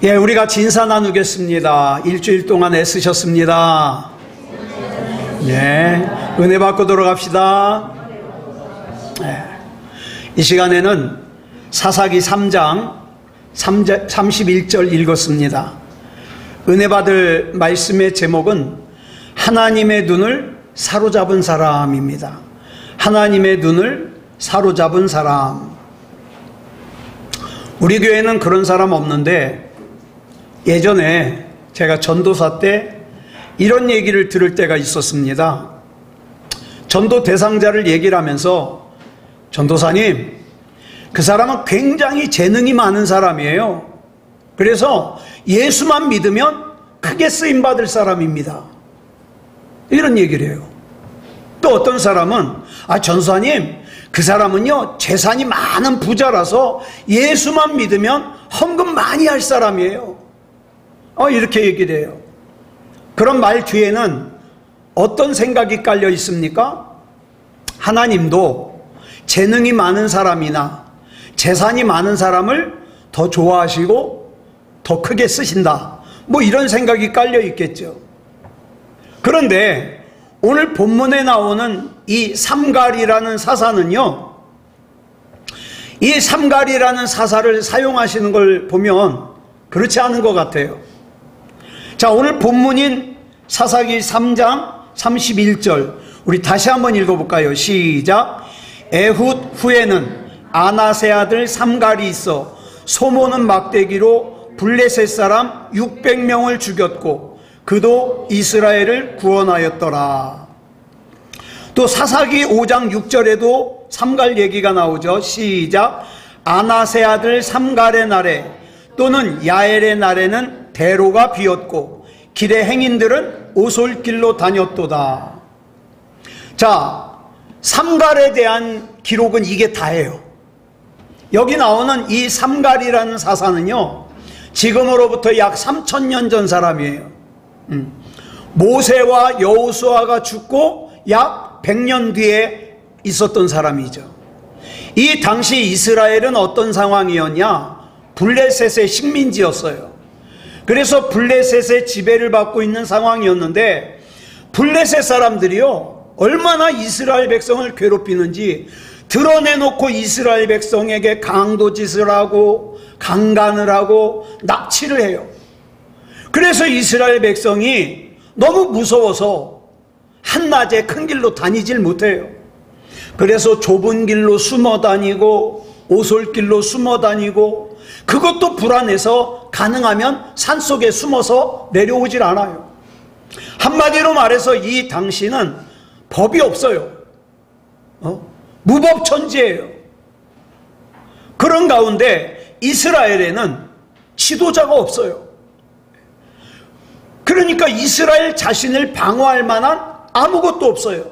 예, 우리가 진사 나누겠습니다. 일주일 동안 애쓰셨습니다. 네, 은혜 받고 돌아갑시다. 네. 이 시간에는 사사기 3장 31절 읽었습니다. 은혜 받을 말씀의 제목은 하나님의 눈을 사로잡은 사람입니다. 하나님의 눈을 사로잡은 사람. 우리 교회는 그런 사람 없는데, 예전에 제가 전도사 때 이런 얘기를 들을 때가 있었습니다. 전도 대상자를 얘기를 하면서, 전도사님, 그 사람은 굉장히 재능이 많은 사람이에요. 그래서 예수만 믿으면 크게 쓰임받을 사람입니다. 이런 얘기를 해요. 또 어떤 사람은, 전도사님, 그 사람은요 재산이 많은 부자라서 예수만 믿으면 헌금 많이 할 사람이에요. 이렇게 얘기를 해요. 그런 말 뒤에는 어떤 생각이 깔려 있습니까? 하나님도 재능이 많은 사람이나 재산이 많은 사람을 더 좋아하시고 더 크게 쓰신다, 이런 생각이 깔려 있겠죠. 그런데 오늘 본문에 나오는 이 삼갈이라는 사사는요, 이 삼갈이라는 사사를 사용하시는 걸 보면 그렇지 않은 것 같아요. 자, 오늘 본문인 사사기 3장 31절 우리 다시 한번 읽어볼까요? 시작. 에훗 후에는 아나세 아들 삼갈이 있어 소모는 막대기로 블레셋 사람 600명을 죽였고 그도 이스라엘을 구원하였더라. 또 사사기 5장 6절에도 삼갈 얘기가 나오죠. 시작. 아나세 아들 삼갈의 날에 또는 야엘의 날에는 대로가 비었고 길의 행인들은 오솔길로 다녔도다. 자, 삼갈에 대한 기록은 이게 다예요. 여기 나오는 이 삼갈이라는 사사는요, 지금으로부터 약 3000년 전 사람이에요. 모세와 여호수아가 죽고 약 100년 뒤에 있었던 사람이죠. 이 당시 이스라엘은 어떤 상황이었냐? 블레셋의 식민지였어요. 그래서 블레셋의 지배를 받고 있는 상황이었는데, 블레셋 사람들이요 얼마나 이스라엘 백성을 괴롭히는지 드러내놓고 이스라엘 백성에게 강도짓을 하고 강간을 하고 납치를 해요. 그래서 이스라엘 백성이 너무 무서워서 한낮에 큰 길로 다니질 못해요. 그래서 좁은 길로 숨어 다니고 오솔길로 숨어 다니고, 그것도 불안해서 가능하면 산속에 숨어서 내려오질 않아요. 한마디로 말해서 이 당시는 법이 없어요. 무법천지예요. 그런 가운데 이스라엘에는 지도자가 없어요. 그러니까 이스라엘 자신을 방어할 만한 아무것도 없어요.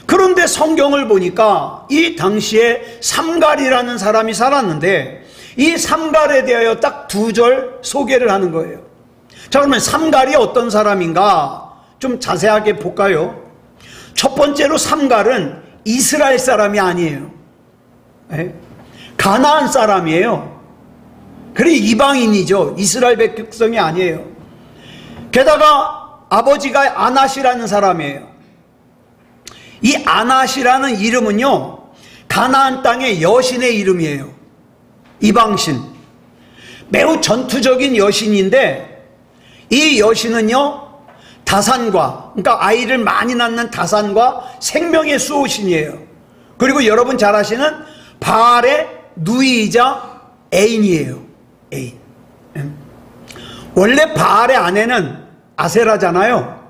그런데 성경을 보니까 이 당시에 삼갈이라는 사람이 살았는데, 이 삼갈에 대하여 딱 2절 소개를 하는 거예요. 자, 그러면 삼갈이 어떤 사람인가 좀 자세하게 볼까요? 첫 번째로 삼갈은 이스라엘 사람이 아니에요. 가나안 사람이에요. 그래, 이방인이죠. 이스라엘 백성이 아니에요. 게다가 아버지가 아낫이라는 사람이에요. 이 아낫이라는 이름은요 가나안 땅의 여신의 이름이에요. 이방신, 매우 전투적인 여신인데, 이 여신은요 다산과, 그러니까 아이를 많이 낳는 다산과 생명의 수호신이에요. 그리고 여러분 잘 아시는 바알의 누이이자 애인이에요. 애인. 원래 바알의 아내는 아세라잖아요.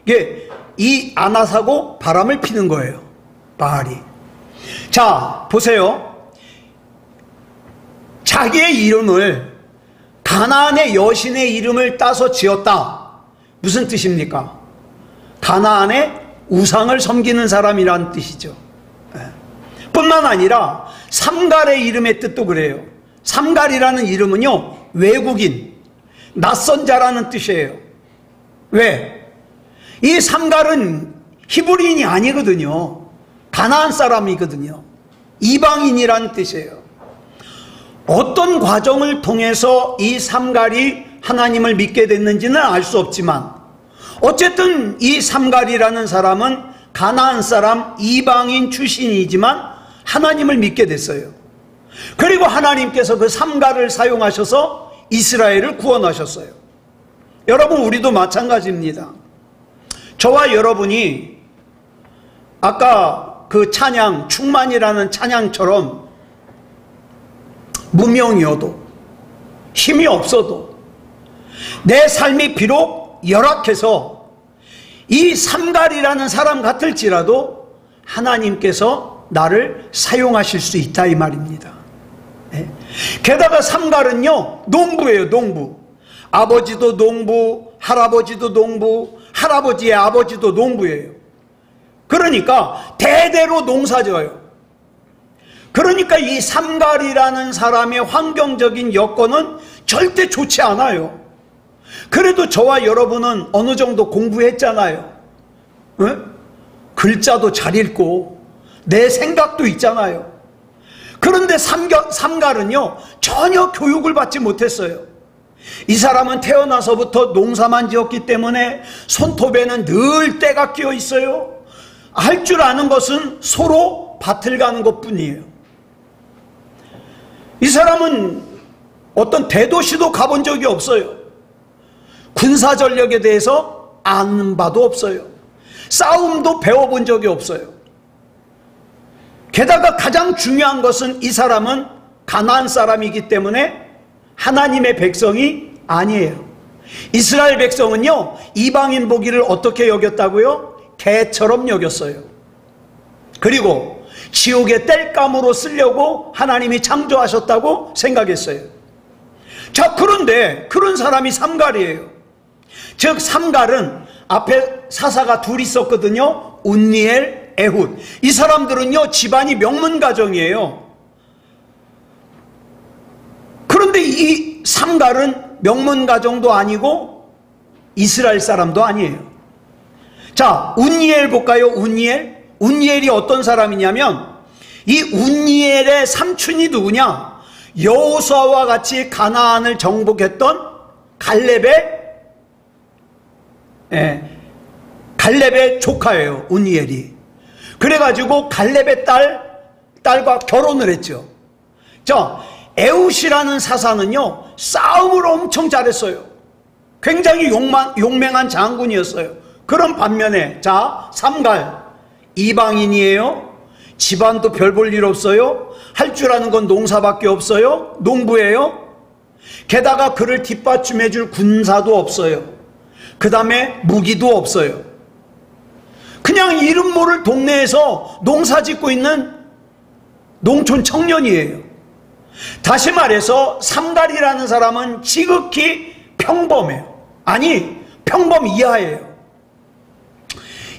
이게 이 아낫하고 바람을 피는 거예요, 바알이. 자, 보세요. 자기의 이름을, 가나안의 여신의 이름을 따서 지었다. 무슨 뜻입니까? 가나안의 우상을 섬기는 사람이라는 뜻이죠. 뿐만 아니라 삼갈의 이름의 뜻도 그래요. 삼갈이라는 이름은요 외국인, 낯선 자라는 뜻이에요. 왜? 이 삼갈은 히브리인이 아니거든요. 가나안 사람이거든요. 이방인이라는 뜻이에요. 어떤 과정을 통해서 이 삼갈이 하나님을 믿게 됐는지는 알 수 없지만 어쨌든 이 삼갈이라는 사람은 가나안 사람 이방인 출신이지만 하나님을 믿게 됐어요. 그리고 하나님께서 그 삼갈을 사용하셔서 이스라엘을 구원하셨어요. 여러분, 우리도 마찬가지입니다. 저와 여러분이 아까 그 찬양, 충만이라는 찬양처럼 무명이어도 힘이 없어도 내 삶이 비록 열악해서 이 삼갈이라는 사람 같을지라도 하나님께서 나를 사용하실 수 있다 이 말입니다. 네. 게다가 삼갈은요 농부예요. 농부. 아버지도 농부, 할아버지도 농부, 할아버지의 아버지도 농부예요. 그러니까 대대로 농사져요. 그러니까 이 삼갈이라는 사람의 환경적인 여건은 절대 좋지 않아요. 그래도 저와 여러분은 어느 정도 공부했잖아요. 네? 글자도 잘 읽고 내 생각도 있잖아요. 그런데 삼갈은요 전혀 교육을 받지 못했어요. 이 사람은 태어나서부터 농사만 지었기 때문에 손톱에는 늘 때가 끼어 있어요. 할 줄 아는 것은 소로 밭을 가는 것뿐이에요. 이 사람은 어떤 대도시도 가본 적이 없어요. 군사 전력에 대해서 아는 바도 없어요. 싸움도 배워본 적이 없어요. 게다가 가장 중요한 것은 이 사람은 가나안 사람이기 때문에 하나님의 백성이 아니에요. 이스라엘 백성은요 이방인 보기를 어떻게 여겼다고요? 개처럼 여겼어요. 그리고 지옥의 땔감으로 쓰려고 하나님이 창조하셨다고 생각했어요. 자, 그런데 그런 사람이 삼갈이에요. 즉 삼갈은 앞에 사사가 둘 있었거든요. 운니엘, 에훗. 이 사람들은요 집안이 명문 가정이에요. 그런데 이 삼갈은 명문 가정도 아니고 이스라엘 사람도 아니에요. 자, 운니엘 볼까요? 운니엘이 어떤 사람이냐면 이 운니엘의 삼촌이 누구냐? 여호수아와 같이 가나안을 정복했던 갈렙의 조카예요. 운니엘이. 그래가지고 갈렙의 딸과 결혼을 했죠. 자, 에훗이라는 사사는요 싸움을 엄청 잘했어요. 굉장히 용맹한 장군이었어요. 그런 반면에 자, 삼갈 이방인이에요. 집안도 별 볼 일 없어요. 할 줄 아는 건 농사밖에 없어요. 농부예요. 게다가 그를 뒷받침해 줄 군사도 없어요. 그 다음에 무기도 없어요. 그냥 이름 모를 동네에서 농사 짓고 있는 농촌 청년이에요. 다시 말해서 삼갈이라는 사람은 지극히 평범해요. 아니, 평범 이하예요.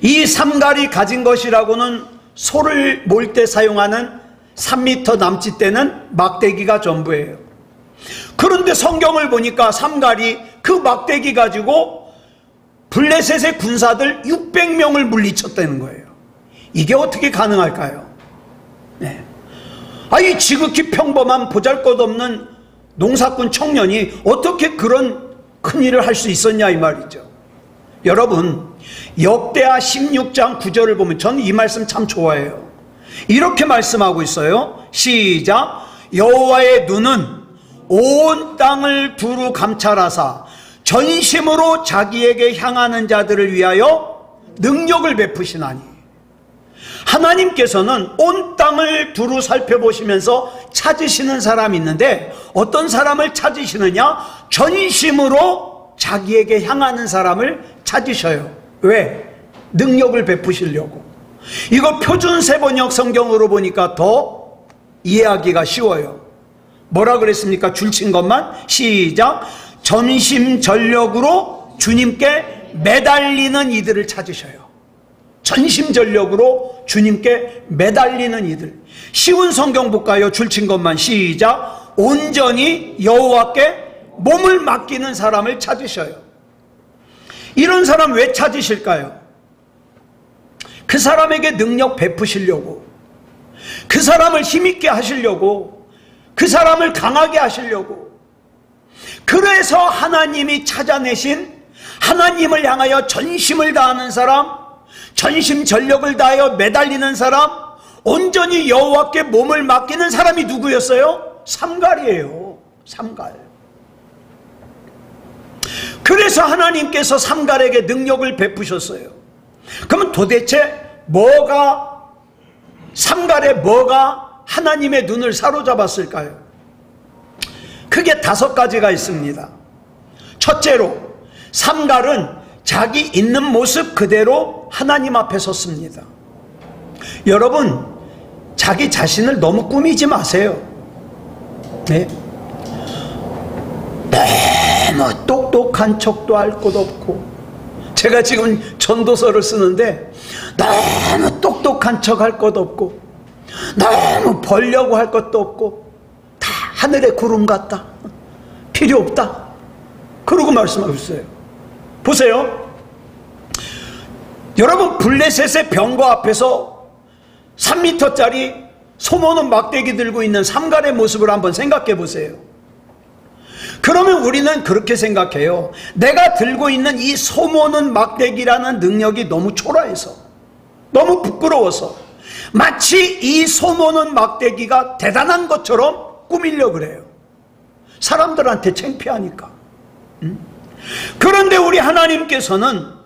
이 삼갈이 가진 것이라고는 소를 몰 때 사용하는 3m 남짓 되는 막대기가 전부예요. 그런데 성경을 보니까 삼갈이 그 막대기 가지고 블레셋의 군사들 600명을 물리쳤다는 거예요. 이게 어떻게 가능할까요? 네. 이 지극히 평범한 보잘것없는 농사꾼 청년이 어떻게 그런 큰일을 할 수 있었냐 이 말이죠. 여러분, 역대하 16장 9절을 보면 저는 이 말씀 참 좋아해요. 이렇게 말씀하고 있어요. 시작. 여호와의 눈은 온 땅을 두루 감찰하사 전심으로 자기에게 향하는 자들을 위하여 능력을 베푸시나니. 하나님께서는 온 땅을 두루 살펴보시면서 찾으시는 사람이 있는데 어떤 사람을 찾으시느냐? 전심으로 자기에게 향하는 사람을 찾으셔요. 왜? 능력을 베푸시려고. 이거 표준 세번역 성경으로 보니까 더 이해하기가 쉬워요. 뭐라 그랬습니까? 줄친 것만. 시작. 전심전력으로 주님께 매달리는 이들을 찾으셔요. 전심전력으로 주님께 매달리는 이들. 쉬운 성경 볼까요? 줄친 것만. 시작. 온전히 여호와께 몸을 맡기는 사람을 찾으셔요. 이런 사람 왜 찾으실까요? 그 사람에게 능력 베푸시려고, 그 사람을 힘있게 하시려고, 그 사람을 강하게 하시려고. 그래서 하나님이 찾아내신, 하나님을 향하여 전심을 다하는 사람, 전심전력을 다하여 매달리는 사람, 온전히 여호와께 몸을 맡기는 사람이 누구였어요? 삼갈이에요. 삼갈. 그래서 하나님께서 삼갈에게 능력을 베푸셨어요. 그러면 도대체 삼갈의 뭐가 하나님의 눈을 사로잡았을까요? 크게 5가지가 있습니다. 첫째로, 삼갈은 자기 있는 모습 그대로 하나님 앞에 섰습니다. 여러분, 자기 자신을 너무 꾸미지 마세요. 네? 너무 똑똑한 척도 할 것 없고, 제가 지금 전도서를 쓰는데 너무 똑똑한 척 할 것 없고, 너무 벌려고 할 것도 없고, 다 하늘의 구름 같다, 필요 없다, 그러고 말씀하고 있어요. 보세요. 여러분, 블레셋의 병거 앞에서 3m짜리 소모는 막대기 들고 있는 삼갈의 모습을 한번 생각해 보세요. 그러면 우리는 그렇게 생각해요. 내가 들고 있는 이 소모는 막대기라는 능력이 너무 초라해서, 너무 부끄러워서 마치 이 소모는 막대기가 대단한 것처럼 꾸미려고 그래요. 사람들한테 창피하니까. 그런데 우리 하나님께서는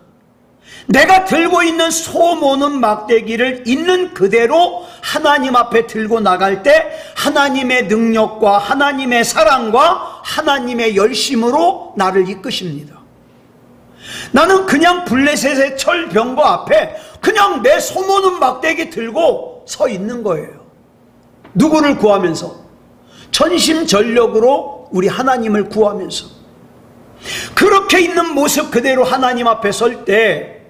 내가 들고 있는 소모는 막대기를 있는 그대로 하나님 앞에 들고 나갈 때 하나님의 능력과 하나님의 사랑과 하나님의 열심으로 나를 이끄십니다. 나는 그냥 블레셋의 철병거 앞에 그냥 내 소모는 막대기 들고 서 있는 거예요. 누구를 구하면서? 전심전력으로 우리 하나님을 구하면서. 그렇게 있는 모습 그대로 하나님 앞에 설 때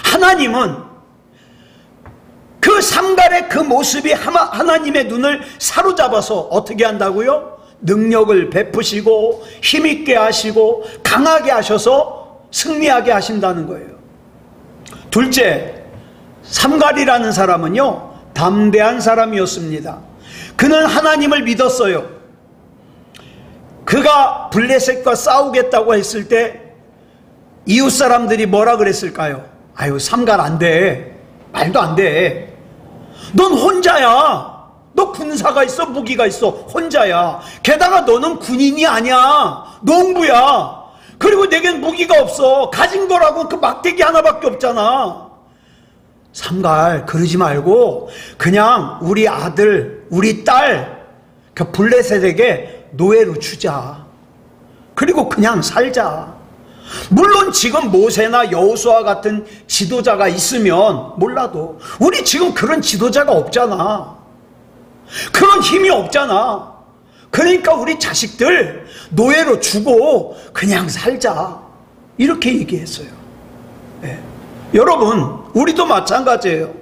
하나님은 그 삼갈의 그 모습이 하나님의 눈을 사로잡아서 어떻게 한다고요? 능력을 베푸시고 힘있게 하시고 강하게 하셔서 승리하게 하신다는 거예요. 둘째, 삼갈이라는 사람은요, 담대한 사람이었습니다. 그는 하나님을 믿었어요. 그가 블레셋과 싸우겠다고 했을 때 이웃 사람들이 뭐라 그랬을까요? 아유, 삼갈 안 돼. 말도 안 돼. 넌 혼자야. 너 군사가 있어, 무기가 있어. 혼자야. 게다가 너는 군인이 아니야. 농부야. 그리고 내겐 무기가 없어. 가진 거라고 그 막대기 하나밖에 없잖아. 삼갈, 그러지 말고 그냥 우리 아들, 우리 딸, 그 블레셋에게 노예로 주자. 그리고 그냥 살자. 물론 지금 모세나 여호수아 같은 지도자가 있으면 몰라도 우리 지금 그런 지도자가 없잖아. 그런 힘이 없잖아. 그러니까 우리 자식들 노예로 주고 그냥 살자, 이렇게 얘기했어요. 네. 여러분, 우리도 마찬가지예요.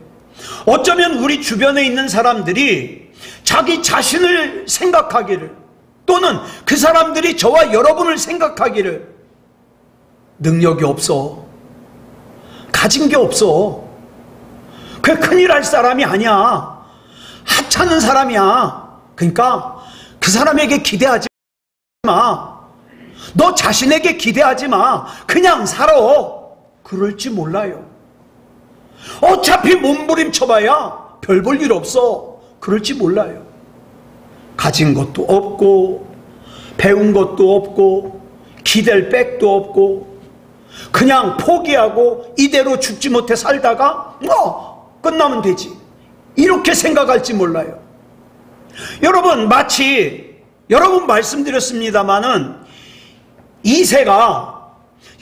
어쩌면 우리 주변에 있는 사람들이 자기 자신을 생각하기를, 또는 그 사람들이 저와 여러분을 생각하기를, 능력이 없어, 가진 게 없어, 그 큰일 할 사람이 아니야, 하찮은 사람이야, 그러니까 그 사람에게 기대하지 마, 너 자신에게 기대하지 마, 그냥 살아, 그럴지 몰라요. 어차피 몸부림쳐봐야 별 볼 일 없어, 그럴지 몰라요. 가진 것도 없고 배운 것도 없고 기댈 백도 없고 그냥 포기하고 이대로 죽지 못해 살다가 끝나면 되지, 이렇게 생각할지 몰라요. 여러분, 마치 여러분 말씀드렸습니다마는 이새가,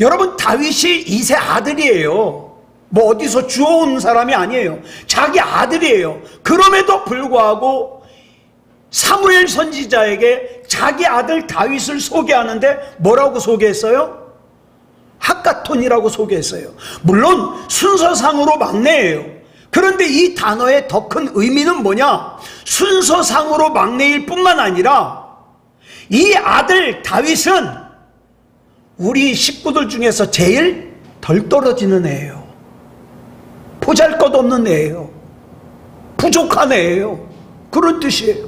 여러분 다윗이 이새 아들이에요. 뭐 어디서 주워온 사람이 아니에요. 자기 아들이에요. 그럼에도 불구하고 사무엘 선지자에게 자기 아들 다윗을 소개하는데 뭐라고 소개했어요? 학가톤이라고 소개했어요. 물론 순서상으로 막내예요. 그런데 이 단어의 더 큰 의미는 뭐냐? 순서상으로 막내일 뿐만 아니라 이 아들 다윗은 우리 식구들 중에서 제일 덜 떨어지는 애예요. 보잘것없는 애예요. 부족한 애예요. 그런 뜻이에요.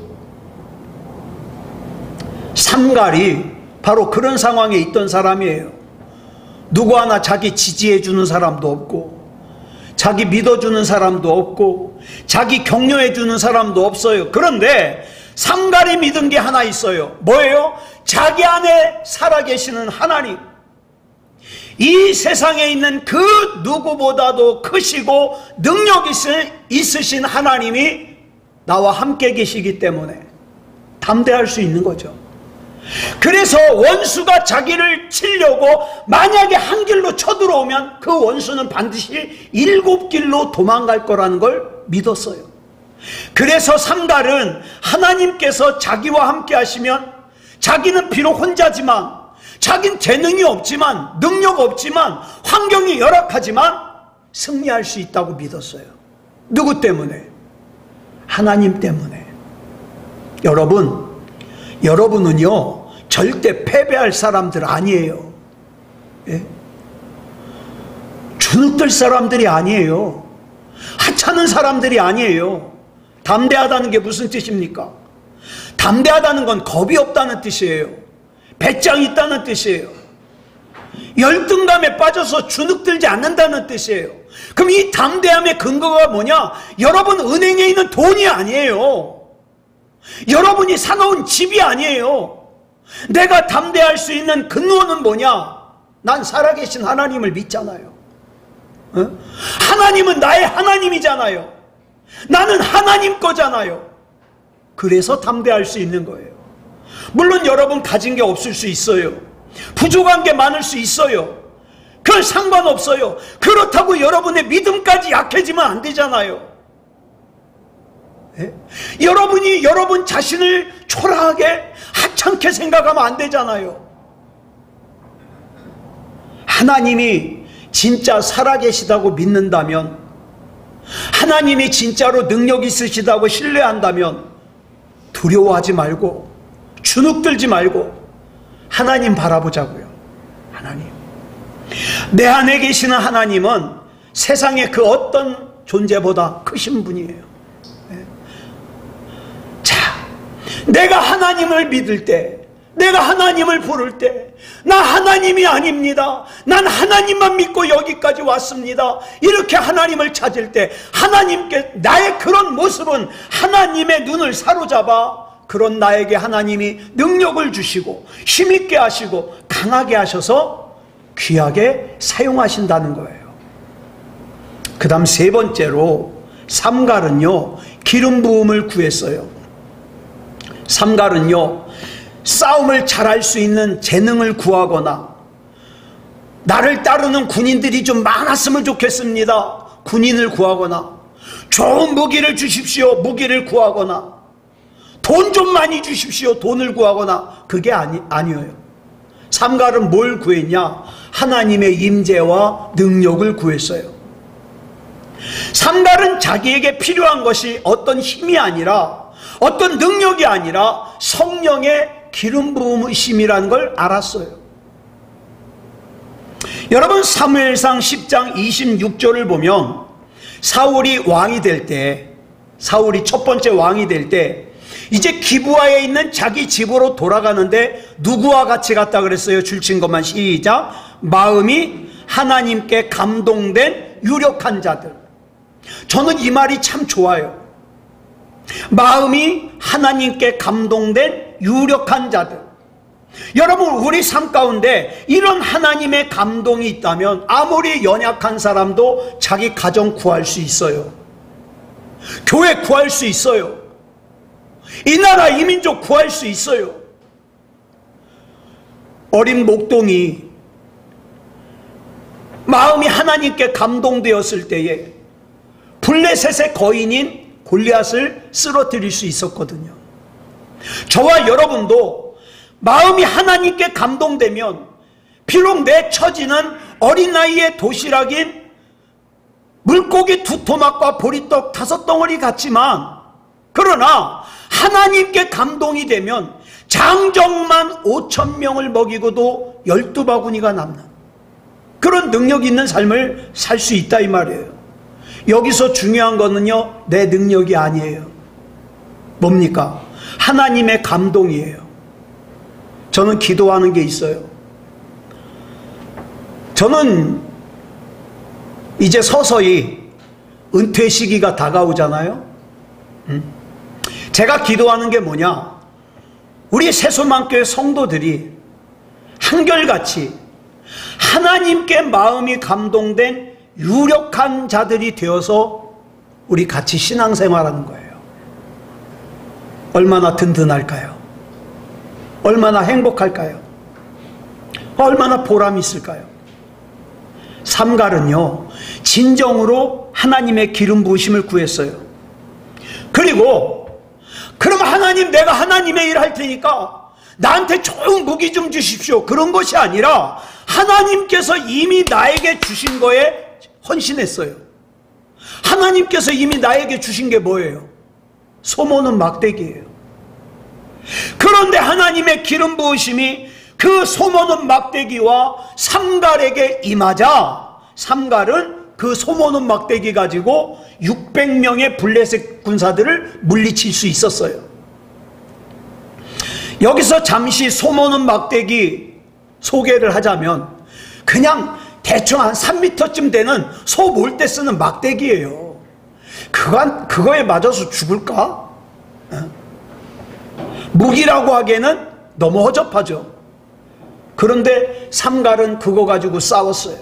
삼갈이 바로 그런 상황에 있던 사람이에요. 누구 하나 자기 지지해 주는 사람도 없고, 자기 믿어주는 사람도 없고, 자기 격려해 주는 사람도 없어요. 그런데 삼갈이 믿은 게 하나 있어요. 뭐예요? 자기 안에 살아계시는 하나님. 이 세상에 있는 그 누구보다도 크시고 능력 있으신 하나님이 나와 함께 계시기 때문에 담대할 수 있는 거죠. 그래서 원수가 자기를 치려고 만약에 한 길로 쳐들어오면 그 원수는 반드시 7길로 도망갈 거라는 걸 믿었어요. 그래서 삼갈은 하나님께서 자기와 함께 하시면, 자기는 비록 혼자지만, 자긴 재능이 없지만, 능력 없지만, 환경이 열악하지만 승리할 수 있다고 믿었어요. 누구 때문에? 하나님 때문에. 여러분은요 절대 패배할 사람들 아니에요. 예? 주눅들 사람들이 아니에요. 하찮은 사람들이 아니에요. 담대하다는 게 무슨 뜻입니까? 담대하다는 건 겁이 없다는 뜻이에요. 배짱이 있다는 뜻이에요. 열등감에 빠져서 주눅들지 않는다는 뜻이에요. 그럼 이 담대함의 근거가 뭐냐? 여러분 은행에 있는 돈이 아니에요. 여러분이 사놓은 집이 아니에요. 내가 담대할 수 있는 근원은 뭐냐? 난 살아계신 하나님을 믿잖아요. 하나님은 나의 하나님이잖아요. 나는 하나님 거잖아요. 그래서 담대할 수 있는 거예요. 물론 여러분 가진 게 없을 수 있어요. 부족한 게 많을 수 있어요. 그건 상관없어요. 그렇다고 여러분의 믿음까지 약해지면 안 되잖아요. 예? 여러분이 여러분 자신을 초라하게 하찮게 생각하면 안 되잖아요. 하나님이 진짜 살아계시다고 믿는다면, 하나님이 진짜로 능력 있으시다고 신뢰한다면 두려워하지 말고 주눅들지 말고 하나님 바라보자고요. 하나님, 내 안에 계시는 하나님은 세상의 그 어떤 존재보다 크신 분이에요. 내가 하나님을 믿을 때, 내가 하나님을 부를 때, 나 하나님이 아닙니다, 난 하나님만 믿고 여기까지 왔습니다, 이렇게 하나님을 찾을 때 하나님께 나의 그런 모습은 하나님의 눈을 사로잡아 그런 나에게 하나님이 능력을 주시고 힘있게 하시고 강하게 하셔서 귀하게 사용하신다는 거예요. 그 다음 세 번째로 삼갈은요 기름 부음을 구했어요. 삼갈은요 싸움을 잘할 수 있는 재능을 구하거나, 나를 따르는 군인들이 좀 많았으면 좋겠습니다, 군인을 구하거나, 좋은 무기를 주십시오, 무기를 구하거나, 돈 좀 많이 주십시오, 돈을 구하거나, 그게 아니에요. 삼갈은 뭘 구했냐? 하나님의 임재와 능력을 구했어요. 삼갈은 자기에게 필요한 것이 어떤 힘이 아니라, 어떤 능력이 아니라 성령의 기름 부음이심이라는 걸 알았어요. 여러분 사무엘상 10장 26절을 보면 사울이 왕이 될 때, 사울이 첫 번째 왕이 될 때 이제 기브아에 있는 자기 집으로 돌아가는데 누구와 같이 갔다 그랬어요? 줄친 것만 시작. 마음이 하나님께 감동된 유력한 자들. 저는 이 말이 참 좋아요. 마음이 하나님께 감동된 유력한 자들. 여러분 우리 삶 가운데 이런 하나님의 감동이 있다면 아무리 연약한 사람도 자기 가정 구할 수 있어요. 교회 구할 수 있어요. 이 나라 이 민족 구할 수 있어요. 어린 목동이 마음이 하나님께 감동되었을 때에 블레셋의 거인인 골리앗을 쓰러뜨릴 수 있었거든요. 저와 여러분도 마음이 하나님께 감동되면 비록 내 처지는 어린 나이에 도시락인 물고기 2토막과 보리떡 5덩어리 같지만, 그러나 하나님께 감동이 되면 장정만 5,000명을 먹이고도 12바구니가 남는 그런 능력 있는 삶을 살 수 있다 이 말이에요. 여기서 중요한 거는요 내 능력이 아니에요. 뭡니까? 하나님의 감동이에요. 저는 기도하는 게 있어요. 저는 이제 서서히 은퇴 시기가 다가오잖아요. 제가 기도하는 게 뭐냐? 우리 세소만교회 성도들이 한결같이 하나님께 마음이 감동된 유력한 자들이 되어서 우리 같이 신앙생활하는 거예요. 얼마나 든든할까요? 얼마나 행복할까요? 얼마나 보람이 있을까요? 삼갈은요, 진정으로 하나님의 기름 부으심을 구했어요. 그리고 그럼 하나님, 내가 하나님의 일 할 테니까 나한테 좋은 무기 좀 주십시오, 그런 것이 아니라 하나님께서 이미 나에게 주신 거에 헌신했어요. 하나님께서 이미 나에게 주신 게 뭐예요? 소모는 막대기예요. 그런데 하나님의 기름 부으심이 그 소모는 막대기와 삼갈에게 임하자, 삼갈은 그 소모는 막대기 가지고 600명의 블레셋 군사들을 물리칠 수 있었어요. 여기서 잠시 소모는 막대기 소개를 하자면, 그냥 대충 한 3m쯤 되는 소 몰 때 쓰는 막대기예요. 그거에 맞아서 죽을까? 무기라고 하기에는 너무 허접하죠. 그런데 삼갈은 그거 가지고 싸웠어요.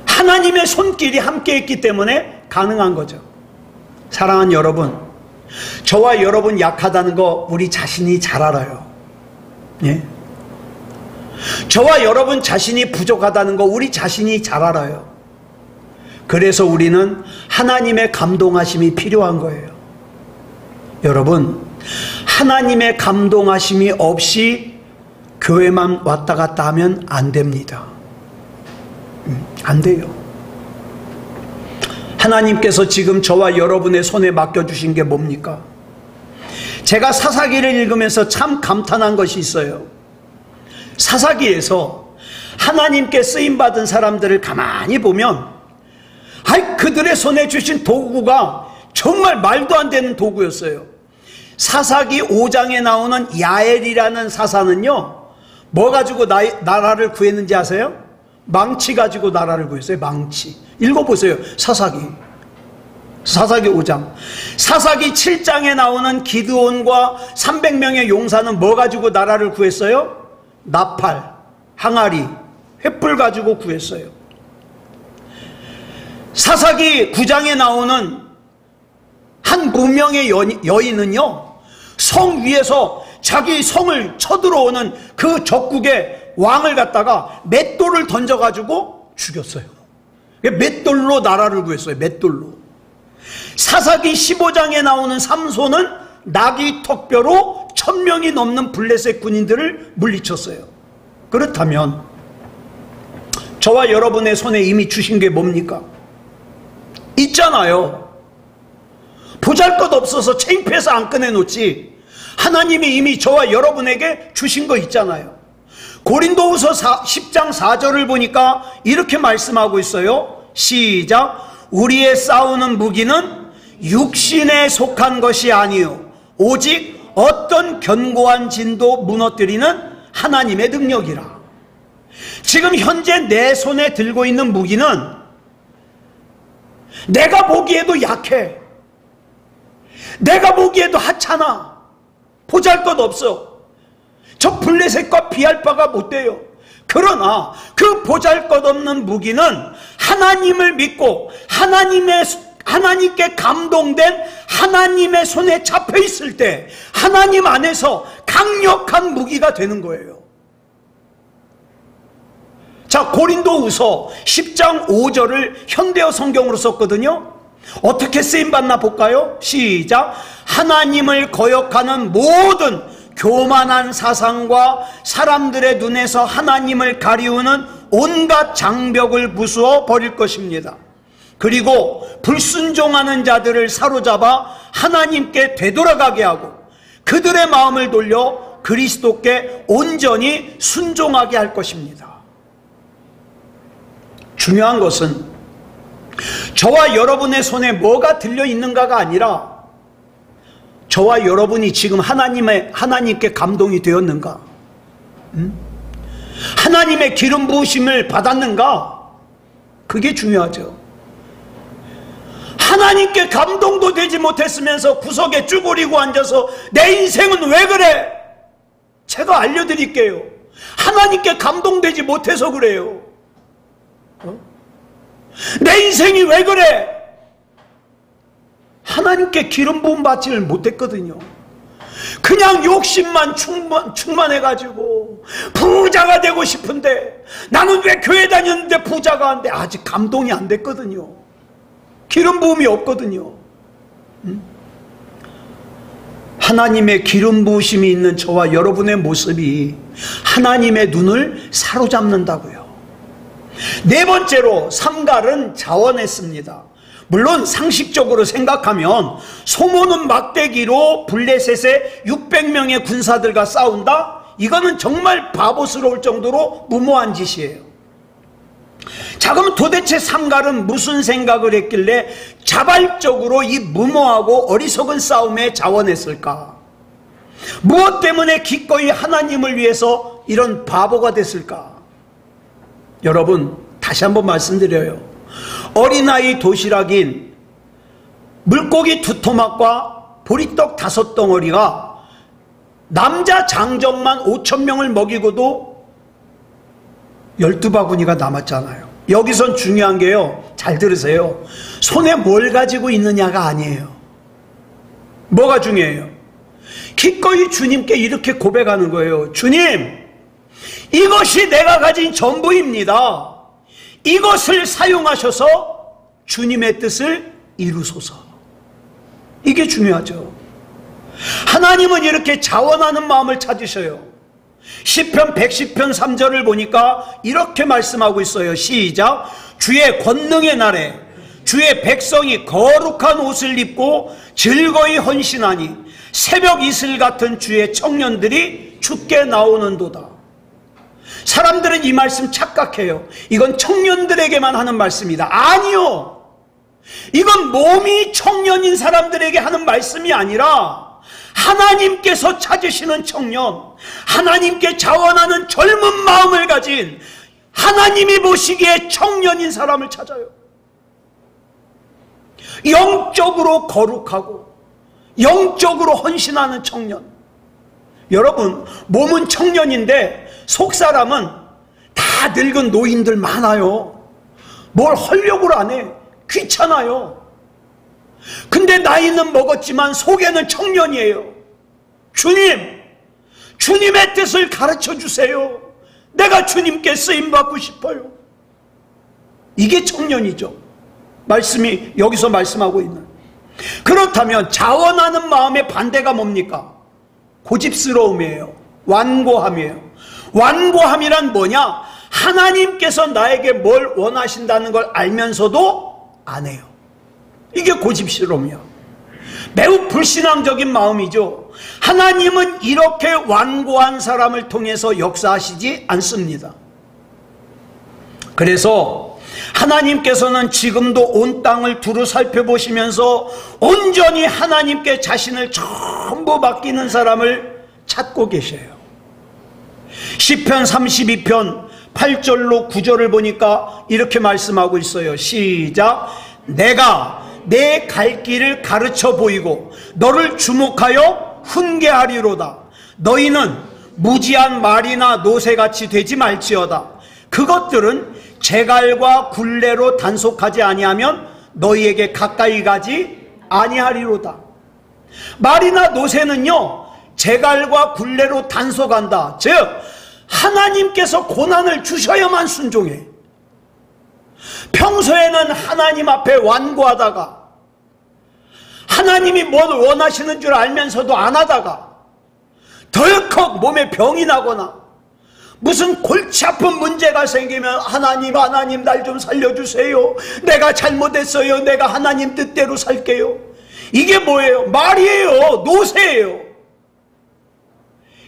하나님의 손길이 함께 있기 때문에 가능한 거죠. 사랑하는 여러분, 저와 여러분 약하다는 거 우리 자신이 잘 알아요. 예? 저와 여러분 자신이 부족하다는 거 우리 자신이 잘 알아요. 그래서 우리는 하나님의 감동하심이 필요한 거예요. 여러분, 하나님의 감동하심이 없이 교회만 왔다 갔다 하면 안 됩니다. 안 돼요. 하나님께서 지금 저와 여러분의 손에 맡겨주신 게 뭡니까? 제가 사사기를 읽으면서 참 감탄한 것이 있어요. 사사기에서 하나님께 쓰임받은 사람들을 가만히 보면, 그들의 손에 주신 도구가 정말 말도 안 되는 도구였어요. 사사기 5장에 나오는 야엘이라는 사사는요, 뭐 가지고 나라를 구했는지 아세요? 망치 가지고 나라를 구했어요. 망치. 읽어보세요. 사사기 5장. 사사기 7장에 나오는 기드온과 300명의 용사는 뭐 가지고 나라를 구했어요? 나팔, 항아리, 횃불 가지고 구했어요. 사사기 9장에 나오는 한 무명의 여인은요, 성 위에서 자기 성을 쳐들어오는 그 적국의 왕을 갖다가 맷돌을 던져가지고 죽였어요. 맷돌로 나라를 구했어요. 맷돌로. 사사기 15장에 나오는 삼손은 나귀 턱뼈로 1000명이 넘는 블레셋 군인들을 물리쳤어요. 그렇다면 저와 여러분의 손에 이미 주신 게 뭡니까? 있잖아요. 보잘것없어서 창피해서 안 꺼내놓지, 하나님이 이미 저와 여러분에게 주신 거 있잖아요. 고린도후서 10장 4절을 보니까 이렇게 말씀하고 있어요. 시작. 우리의 싸우는 무기는 육신에 속한 것이 아니요 오직 어떤 견고한 진도 무너뜨리는 하나님의 능력이라. 지금 현재 내 손에 들고 있는 무기는 내가 보기에도 약해. 내가 보기에도 하찮아. 보잘것없어. 저 블레셋과 비할 바가 못 돼요. 그러나 그 보잘것없는 무기는 하나님을 믿고 하나님께 감동된 하나님의 손에 잡혀 있을 때 하나님 안에서 강력한 무기가 되는 거예요. 자, 고린도후서 10장 5절을 현대어 성경으로 썼거든요. 어떻게 쓰임받나 볼까요? 시작. 하나님을 거역하는 모든 교만한 사상과 사람들의 눈에서 하나님을 가리우는 온갖 장벽을 부수어 버릴 것입니다. 그리고 불순종하는 자들을 사로잡아 하나님께 되돌아가게 하고 그들의 마음을 돌려 그리스도께 온전히 순종하게 할 것입니다. 중요한 것은 저와 여러분의 손에 뭐가 들려있는가가 아니라 저와 여러분이 지금 하나님께 감동이 되었는가? 하나님의 기름 부으심을 받았는가? 그게 중요하죠. 하나님께 감동도 되지 못했으면서 구석에 쭈그리고 앉아서 내 인생은 왜 그래? 제가 알려드릴게요. 하나님께 감동되지 못해서 그래요. 내 인생이 왜 그래? 하나님께 기름 부음 받지를 못했거든요. 그냥 욕심만 충만해가지고 부자가 되고 싶은데, 나는 왜 교회 다녔는데 부자가 안 돼? 아직 감동이 안 됐거든요. 기름 부음이 없거든요. 하나님의 기름 부으심이 있는 저와 여러분의 모습이 하나님의 눈을 사로잡는다고요. 네 번째로 삼갈은 자원했습니다. 물론 상식적으로 생각하면 소모는 막대기로 블레셋의 600명의 군사들과 싸운다? 이거는 정말 바보스러울 정도로 무모한 짓이에요. 자, 그럼 도대체 삼갈은 무슨 생각을 했길래 자발적으로 이 무모하고 어리석은 싸움에 자원했을까? 무엇 때문에 기꺼이 하나님을 위해서 이런 바보가 됐을까? 여러분, 다시 한번 말씀드려요. 어린아이 도시락인 물고기 2토막과 보리떡 5덩어리가 남자 장정만 5,000명을 먹이고도 12바구니가 남았잖아요. 여기선 중요한 게요, 잘 들으세요. 손에 뭘 가지고 있느냐가 아니에요. 뭐가 중요해요? 기꺼이 주님께 이렇게 고백하는 거예요. 주님, 이것이 내가 가진 전부입니다. 이것을 사용하셔서 주님의 뜻을 이루소서. 이게 중요하죠. 하나님은 이렇게 자원하는 마음을 찾으셔요. 시편 110편 3절을 보니까 이렇게 말씀하고 있어요. 시작. 주의 권능의 날에 주의 백성이 거룩한 옷을 입고 즐거이 헌신하니 새벽 이슬 같은 주의 청년들이 죽게 나오는도다. 사람들은 이 말씀 착각해요. 이건 청년들에게만 하는 말씀이다. 아니요. 이건 몸이 청년인 사람들에게 하는 말씀이 아니라 하나님께서 찾으시는 청년, 하나님께 자원하는 젊은 마음을 가진 하나님이 보시기에 청년인 사람을 찾아요. 영적으로 거룩하고 영적으로 헌신하는 청년. 여러분, 몸은 청년인데 속사람은 다 늙은 노인들 많아요. 뭘 하려고 안 해. 귀찮아요. 근데 나이는 먹었지만 속에는 청년이에요. 주님, 주님의 뜻을 가르쳐 주세요. 내가 주님께 쓰임받고 싶어요. 이게 청년이죠. 말씀이 여기서 말씀하고 있는. 그렇다면 자원하는 마음의 반대가 뭡니까? 고집스러움이에요. 완고함이에요. 완고함이란 뭐냐? 하나님께서 나에게 뭘 원하신다는 걸 알면서도 안 해요. 이게 고집스러움이야. 매우 불신앙적인 마음이죠. 하나님은 이렇게 완고한 사람을 통해서 역사하시지 않습니다. 그래서 하나님께서는 지금도 온 땅을 두루 살펴보시면서 온전히 하나님께 자신을 전부 맡기는 사람을 찾고 계셔요. 시편 32편 8절로 9절을 보니까 이렇게 말씀하고 있어요. 시작. 내가 내 갈 길을 가르쳐 보이고 너를 주목하여 훈계하리로다. 너희는 무지한 말이나 노새같이 되지 말지어다. 그것들은 제갈과 굴레로 단속하지 아니하면 너희에게 가까이 가지 아니하리로다. 말이나 노새는요, 제갈과 굴레로 단속한다. 즉 하나님께서 고난을 주셔야만 순종해. 평소에는 하나님 앞에 완고하다가 하나님이 뭘 원하시는 줄 알면서도 안 하다가 덜컥 몸에 병이 나거나 무슨 골치 아픈 문제가 생기면 하나님 날 좀 살려주세요. 내가 잘못했어요. 내가 하나님 뜻대로 살게요. 이게 뭐예요? 말이에요. 노새예요.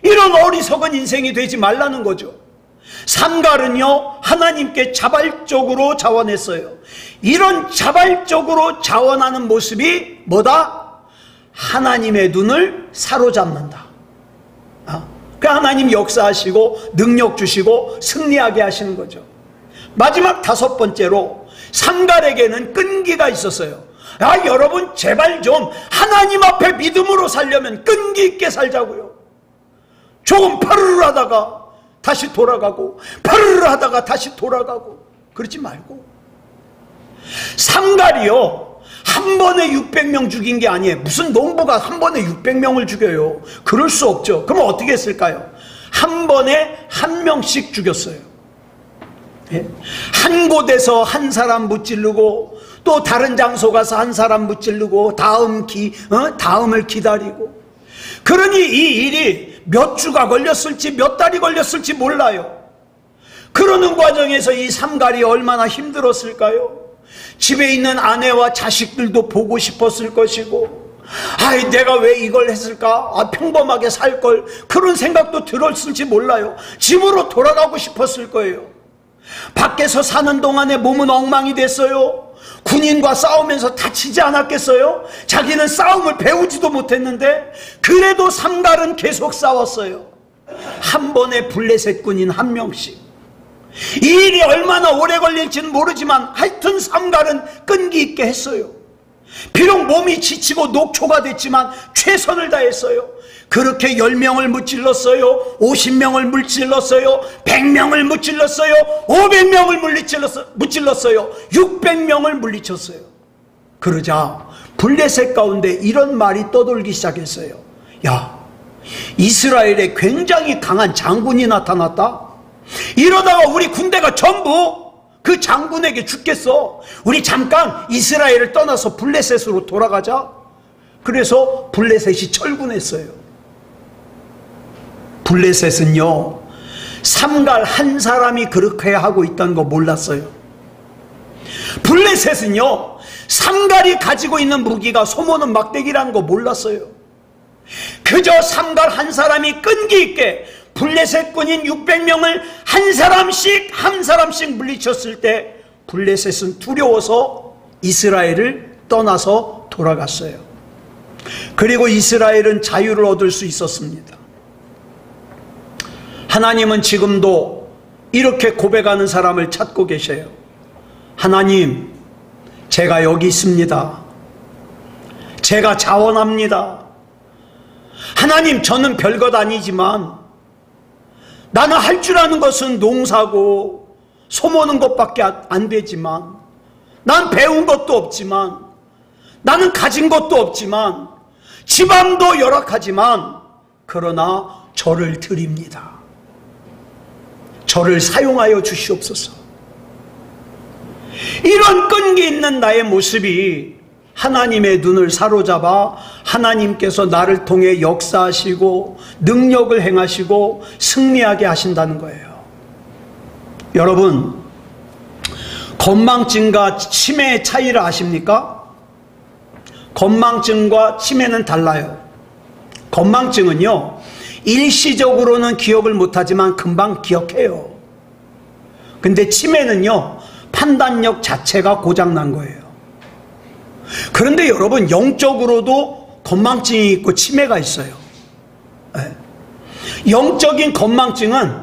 이런 어리석은 인생이 되지 말라는 거죠. 삼갈은요, 하나님께 자발적으로 자원했어요. 이런 자발적으로 자원하는 모습이 뭐다? 하나님의 눈을 사로잡는다. 그 하나님 역사하시고 능력 주시고 승리하게 하시는 거죠. 마지막 다섯 번째로 삼갈에게는 끈기가 있었어요. 여러분 제발 좀 하나님 앞에 믿음으로 살려면 끈기 있게 살자고요. 조금 파르르 하다가 다시 돌아가고 파르르 하다가 다시 돌아가고 그러지 말고. 삼갈이요 한 번에 600명 죽인 게 아니에요. 무슨 농부가 한 번에 600명을 죽여요. 그럴 수 없죠. 그럼 어떻게 했을까요? 한 번에 한 명씩 죽였어요. 한 곳에서 한 사람 무찌르고 또 다른 장소 가서 한 사람 무찌르고 다음을 기다리고. 그러니 이 일이 몇 주가 걸렸을지 몇 달이 걸렸을지 몰라요. 그러는 과정에서 이 삼갈이 얼마나 힘들었을까요? 집에 있는 아내와 자식들도 보고 싶었을 것이고, 내가 왜 이걸 했을까? 평범하게 살걸. 그런 생각도 들었을지 몰라요. 집으로 돌아가고 싶었을 거예요. 밖에서 사는 동안에 몸은 엉망이 됐어요. 군인과 싸우면서 다치지 않았겠어요? 자기는 싸움을 배우지도 못했는데 그래도 삼갈은 계속 싸웠어요. 한 번에 블레셋 군인 한 명씩. 이 일이 얼마나 오래 걸릴지는 모르지만 하여튼 삼갈은 끈기 있게 했어요. 비록 몸이 지치고 녹초가 됐지만 최선을 다했어요. 그렇게 10명을 무찔렀어요. 50명을 무찔렀어요. 100명을 무찔렀어요. 500명을 무찔렀어요. 600명을 물리쳤어요. 그러자 블레셋 가운데 이런 말이 떠돌기 시작했어요. 이스라엘에 굉장히 강한 장군이 나타났다. 이러다가 우리 군대가 전부 그 장군에게 죽겠어. 우리 잠깐 이스라엘을 떠나서 블레셋으로 돌아가자. 그래서 블레셋이 철군했어요. 블레셋은요 삼갈 한 사람이 그렇게 하고 있다는 거 몰랐어요. 블레셋은요 삼갈이 가지고 있는 무기가 소모는 막대기라는 거 몰랐어요. 그저 삼갈 한 사람이 끈기 있게 블레셋 군인 600명을 한 사람씩 물리쳤을 때 블레셋은 두려워서 이스라엘을 떠나서 돌아갔어요. 그리고 이스라엘은 자유를 얻을 수 있었습니다. 하나님은 지금도 이렇게 고백하는 사람을 찾고 계셔요. 하나님, 제가 여기 있습니다. 제가 자원합니다. 하나님, 저는 별것 아니지만 나는 할 줄 아는 것은 농사고 소모는 것밖에 안 되지만, 난 배운 것도 없지만, 나는 가진 것도 없지만, 집안도 열악하지만, 그러나 저를 드립니다. 저를 사용하여 주시옵소서. 이런 끈기 있는 나의 모습이 하나님의 눈을 사로잡아 하나님께서 나를 통해 역사하시고 능력을 행하시고 승리하게 하신다는 거예요. 여러분, 건망증과 치매의 차이를 아십니까? 건망증과 치매는 달라요. 건망증은요 일시적으로는 기억을 못하지만 금방 기억해요. 근데 치매는요 판단력 자체가 고장난 거예요. 그런데 여러분, 영적으로도 건망증이 있고 치매가 있어요. 영적인 건망증은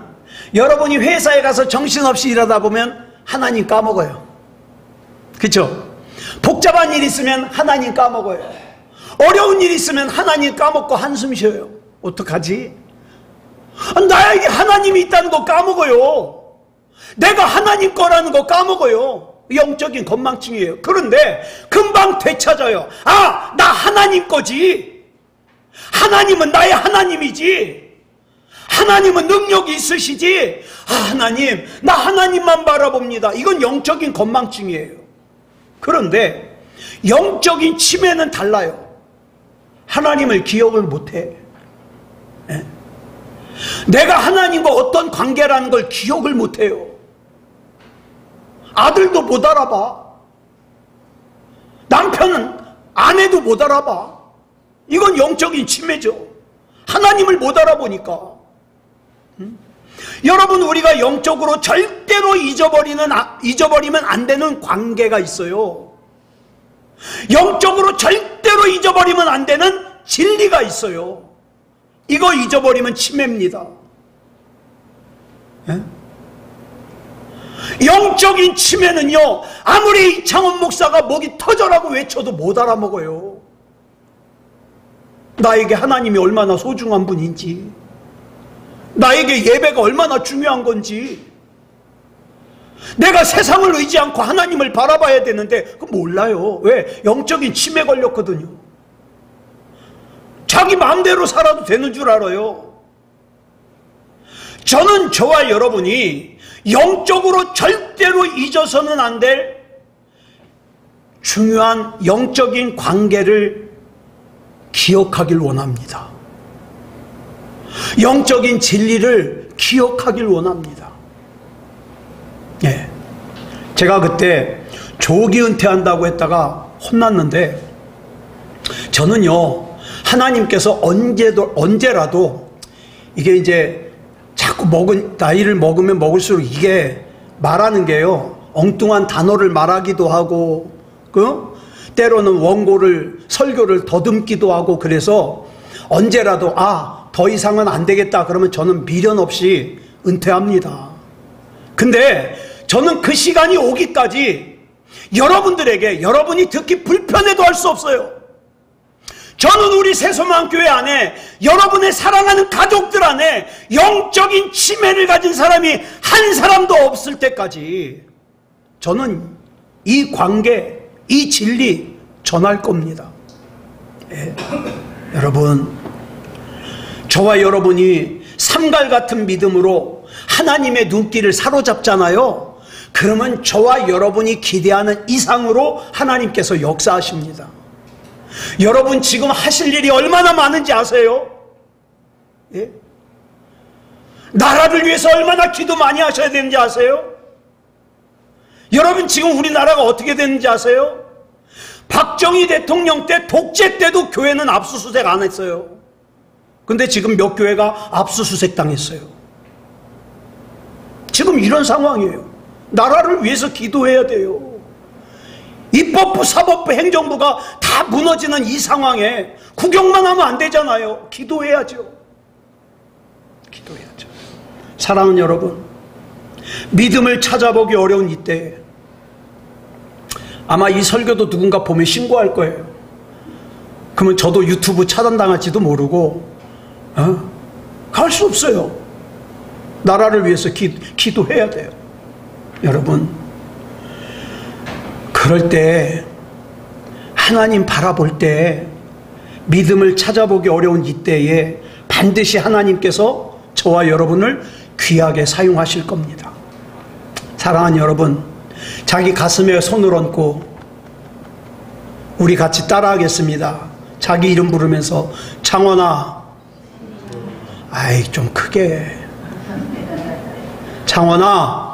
여러분이 회사에 가서 정신없이 일하다 보면 하나님 까먹어요. 그렇죠? 복잡한 일 있으면 하나님 까먹어요. 어려운 일 있으면 하나님 까먹고 한숨 쉬어요. 어떡하지? 나에게 하나님이 있다는 거 까먹어요. 내가 하나님 거라는 거 까먹어요. 영적인 건망증이에요. 그런데 금방 되찾아요. 나 하나님 거지. 하나님은 나의 하나님이지. 하나님은 능력이 있으시지. 하나님, 나 하나님만 바라봅니다. 이건 영적인 건망증이에요. 그런데 영적인 치매는 달라요. 하나님을 기억을 못해. 내가 하나님과 어떤 관계라는 걸 기억을 못해요. 아들도 못 알아봐. 남편은 아내도 못 알아봐. 이건 영적인 치매죠. 하나님을 못 알아보니까. 여러분, 우리가 영적으로 절대로 잊어버리면 안 되는 관계가 있어요. 영적으로 절대로 잊어버리면 안 되는 진리가 있어요. 이거 잊어버리면 치매입니다. 예? 영적인 치매는요, 아무리 이창원 목사가 목이 터져라고 외쳐도 못 알아먹어요. 나에게 하나님이 얼마나 소중한 분인지, 나에게 예배가 얼마나 중요한 건지, 내가 세상을 의지 않고 하나님을 바라봐야 되는데 그거 몰라요. 왜? 영적인 치매 걸렸거든요. 자기 마음대로 살아도 되는 줄 알아요. 저는 저와 여러분이 영적으로 절대로 잊어서는 안 될 중요한 영적인 관계를 기억하길 원합니다. 영적인 진리를 기억하길 원합니다. 예. 제가 그때 조기 은퇴한다고 했다가 혼났는데, 저는요, 하나님께서 언제라도 이게 이제 자꾸 나이를 먹으면 먹을수록 이게 말하는 게요, 엉뚱한 단어를 말하기도 하고, 때로는 설교를 더듬기도 하고, 그래서 언제라도, 더 이상은 안 되겠다 그러면 저는 미련 없이 은퇴합니다. 근데 저는 그 시간이 오기까지 여러분들에게, 여러분이 듣기 불편해도 할 수 없어요. 저는 우리 새소망교회 안에, 여러분의 사랑하는 가족들 안에 영적인 치매를 가진 사람이 한 사람도 없을 때까지 저는 이 관계, 이 진리 전할 겁니다. 예. 여러분, 저와 여러분이 삼갈 같은 믿음으로 하나님의 눈길을 사로잡잖아요. 그러면 저와 여러분이 기대하는 이상으로 하나님께서 역사하십니다. 여러분 지금 하실 일이 얼마나 많은지 아세요? 예? 나라를 위해서 얼마나 기도 많이 하셔야 되는지 아세요? 여러분 지금 우리나라가 어떻게 되는지 아세요? 박정희 대통령 때, 독재 때도 교회는 압수수색 안 했어요. 근데 지금 몇 교회가 압수수색 당했어요. 지금 이런 상황이에요. 나라를 위해서 기도해야 돼요. 입법부, 사법부, 행정부가 다 무너지는 이 상황에 구경만 하면 안 되잖아요. 기도해야죠. 기도해야죠. 사랑하는 여러분, 믿음을 찾아보기 어려운 이때 아마 이 설교도 누군가 보면 신고할 거예요. 그러면 저도 유튜브 차단당할지도 모르고, 갈 수 없어요. 나라를 위해서 기도해야 돼요. 여러분, 그럴 때, 하나님 바라볼 때, 믿음을 찾아보기 어려운 이때에 반드시 하나님께서 저와 여러분을 귀하게 사용하실 겁니다. 사랑하는 여러분, 자기 가슴에 손을 얹고 우리 같이 따라하겠습니다. 자기 이름 부르면서, 창원아, 아이 좀 크게, 창원아,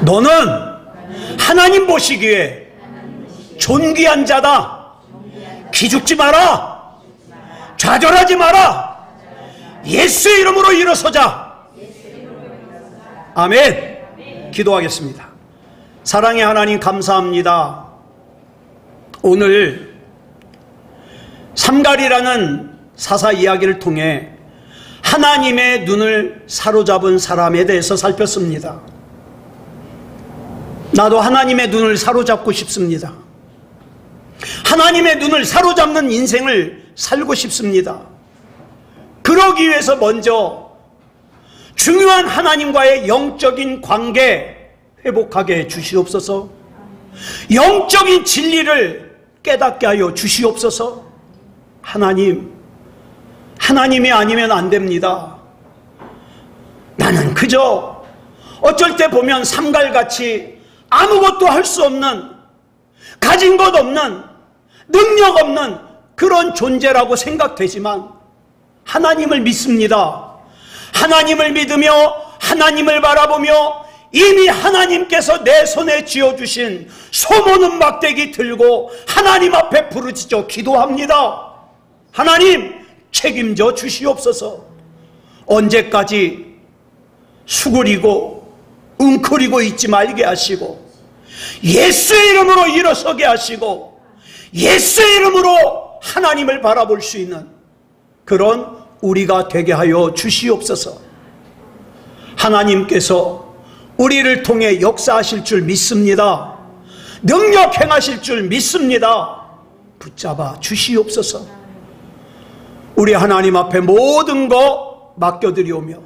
너는 하나님 보시기에 존귀한 자다. 기죽지 마라. 좌절하지 마라. 예수의 이름으로 일어서자. 아멘. 기도하겠습니다. 사랑의 하나님, 감사합니다. 오늘 삼갈이라는 사사 이야기를 통해 하나님의 눈을 사로잡은 사람에 대해서 살폈습니다. 나도 하나님의 눈을 사로잡고 싶습니다. 하나님의 눈을 사로잡는 인생을 살고 싶습니다. 그러기 위해서 먼저 중요한 하나님과의 영적인 관계 회복하게 해 주시옵소서. 영적인 진리를 깨닫게 하여 주시옵소서. 하나님이 아니면 안 됩니다. 나는 그저 어쩔 때 보면 삼갈같이 아무것도 할 수 없는, 가진 것 없는, 능력 없는 그런 존재라고 생각되지만 하나님을 믿습니다. 하나님을 믿으며 하나님을 바라보며 이미 하나님께서 내 손에 쥐어주신 소모는 막대기 들고 하나님 앞에 부르짖어 기도합니다. 하나님, 책임져 주시옵소서. 언제까지 수그리고 웅크리고 있지 말게 하시고 예수의 이름으로 일어서게 하시고 예수의 이름으로 하나님을 바라볼 수 있는 그런 우리가 되게 하여 주시옵소서. 하나님께서 우리를 통해 역사하실 줄 믿습니다. 능력 행하실 줄 믿습니다. 붙잡아 주시옵소서. 우리 하나님 앞에 모든 거 맡겨드리오며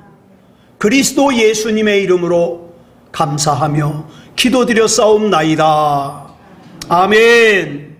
그리스도 예수님의 이름으로 감사하며 기도드려 싸움나이다. 아멘.